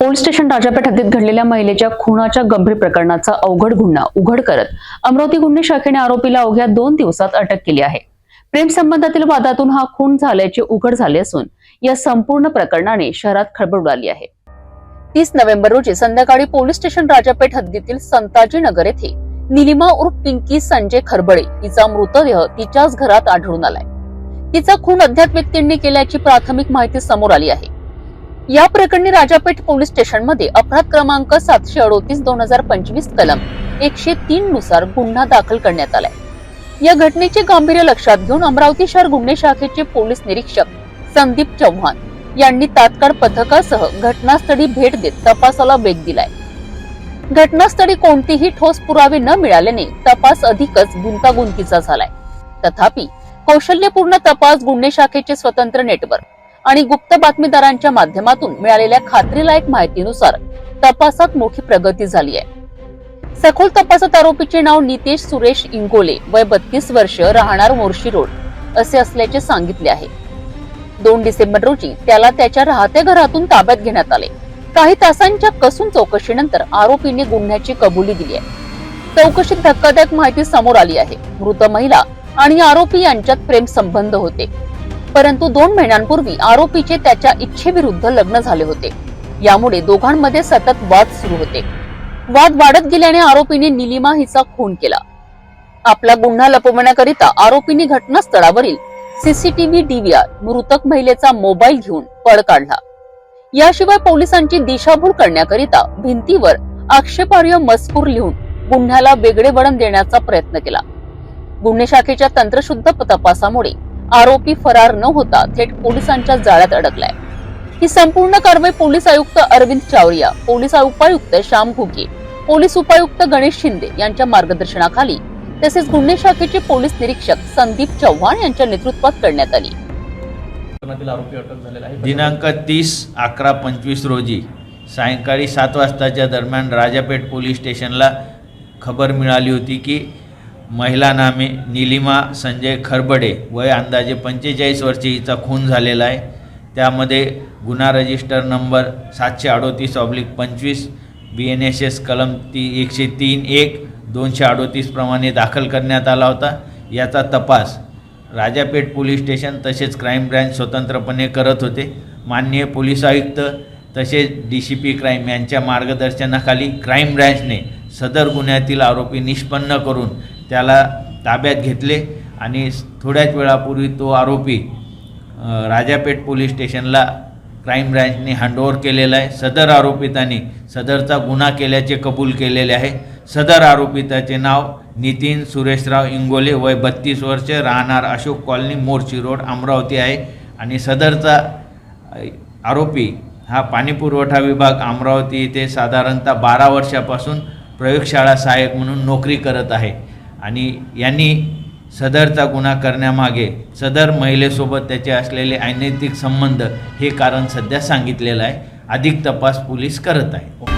Police station Rajapeth हद्दीत घडलेल्या महिलेच्या खुनाच्या गंभीर प्रकरणाचा अवघड गुन्हा उघड करत अमरावती गुन्हे शाखेने आरोपीला अवघ्या 2 दिवसात अटक केली आहे। प्रेम संबंधातील वादातून हा खून झाल्याचे उघड झाले असून या संपूर्ण प्रकरणाने शहरात खळबळ उडाली आहे। 30 नोव्हेंबर रोजी संध्याकाळी पोलीस स्टेशन राजापेठ हद्दीतील संताजी नगर येथे निलिमा उर्फ पिंकी संजय खरबळे हिचा मृतदेह तिच्याच घरात आढळून आलाय। तिचा खून अज्ञात व्यक्तींनी केल्याची प्राथमिक माहिती समोर आली आहे। या प्रकरणी राजापेठ पोलीस स्टेशनमध्ये अपराध क्रमांक 738/2025 कलम 103 नुसार गुन्हा दाखल करण्यात आलाय। या घटनेचे गांभीर्य लक्षात घेऊन अमरावती शहर गुन्हे शाखेचे पोलीस निरीक्षक संदीप चव्हाण यांनी तात्काळ पथकासह घटनास्थळी भेट देत तपासाला वेग दिलाय। घटनास्थळी कोणतेही ठोस पुरावे न मिळाल्याने तपास अधिकच गुंतागुंतीचा झालाय। तथापि कौशल्यपूर्ण तपास गुन्हे शाखेचे स्वतंत्र नेटवर्क आणि गुप्त बातमीदारांच्या माध्यमातून मिळालेल्या खात्रीलायक माहितीनुसार तपासात मोठी प्रगती झाली आहे। सखोल तपासात आरोपीचे नाव नितेश सुरेश इंगोले, वय 32 वर्ष, राहणार मोर्शी रोड असे असल्याचे सांगितले आहे। 2 डिसेंबर रोजी त्याला त्याच्या राहत्या घरातून ताब्यात घेण्यात आले। काही तासांच्या कसून चौकशीनंतर आरोपीने गुन्ह्याची कबुली दिली आहे। चौकशीत धक्कादायक माहिती समोर आली आहे। मृत महिला आणि आरोपी यांच्यात प्रेम संबंध होते, परंतु 2 महिन्यांपूर्वी आरोपीचे त्याच्या इच्छेविरुद्ध लग्न झाले होते। यामुळे दोघांमध्ये सतत वाद सुरू होते। वाद वाढत गेल्याने आरोपीने निलिमा हिचा खून केला। आपला गुन्हा लपवण्याकरिता आरोपीने घटनास्थळावरील सीसीटीव्ही DVR, मृतक महिलेचा मोबाईल घेऊन पळ काढला। याशिवाय पोलिसांची दिशाभूल करण्याकरिता भिंतीवर आक्षेपार्ह मजकूर लिहून गुन्ह्याला वेगळे वळण देण्याचा प्रयत्न केला। गुन्हे शाखेच्या तंत्रशुद्ध तपासामुळे आरोपी फरार न होता थेट पोलिसांच्या जाळ्यात अडकलाय। ही संपूर्ण कारवाई पोलीस आयुक्त अरविंद चावरिया, पोलीस उपायुक्त श्याम घुगे, पोलीस उपायुक्त गणेश शिंदे यांच्या मार्गदर्शनाखाली तसेच गुन्हे शाखेचे पोलीस निरीक्षक संदीप चव्हाण यांच्या नेतृत्वात करण्यात आली। दिनांक 30/11/25 रोजी सायंकाळी 7 वाजताच्या दरम्यान राजापेठ पोलीस स्टेशनला खबर मिळाली होती की महिला नामे निलिमा संजय खरबडे, वय अंदाजे 45 वर्षे, हिचा खून झालेला आहे। त्यामध्ये गुन्हा रजिस्टर नंबर 738/25 BNSS कलम 103(1)/238 प्रमाणे दाखल करण्यात आला होता। याचा तपास राजापेठ पोलीस स्टेशन तसेच क्राईम ब्रँच स्वतंत्रपणे करत होते। माननीय पोलीस आयुक्त तसेच DCP क्राईम यांच्या मार्गदर्शनाखाली क्राईम ब्रँचने सदर गुन्ह्यातील आरोपी निष्पन्न करून त्याला ताब्यात घेतले आणि थोड्याच वेळापूर्वी तो आरोपी राजापेठ पोलीस स्टेशनला क्राईम ब्रँचने हँडओव्हर केलेला आहे। सदर आरोपितांनी सदरचा गुन्हा केल्याचे कबूल केलेले आहे। सदर आरोपिताचे नाव नितीन सुरेशराव इंगोले, वय 32 वर्ष, राहणार अशोक कॉलनी, मोर्शी रोड, अमरावती आहे आणि सदरचा आरोपी हा पाणीपुरवठा विभाग अमरावती येथे साधारणतः 12 वर्षापासून प्रयोगशाळा सहाय्यक म्हणून नोकरी करत आहे आणि यांनी सदरचा गुन्हा करण्यामागे सदर महिलेसोबत त्याचे असलेले अनैतिक संबंध हे कारण सध्या सांगितलेलं आहे। अधिक तपास पोलीस करत आहे।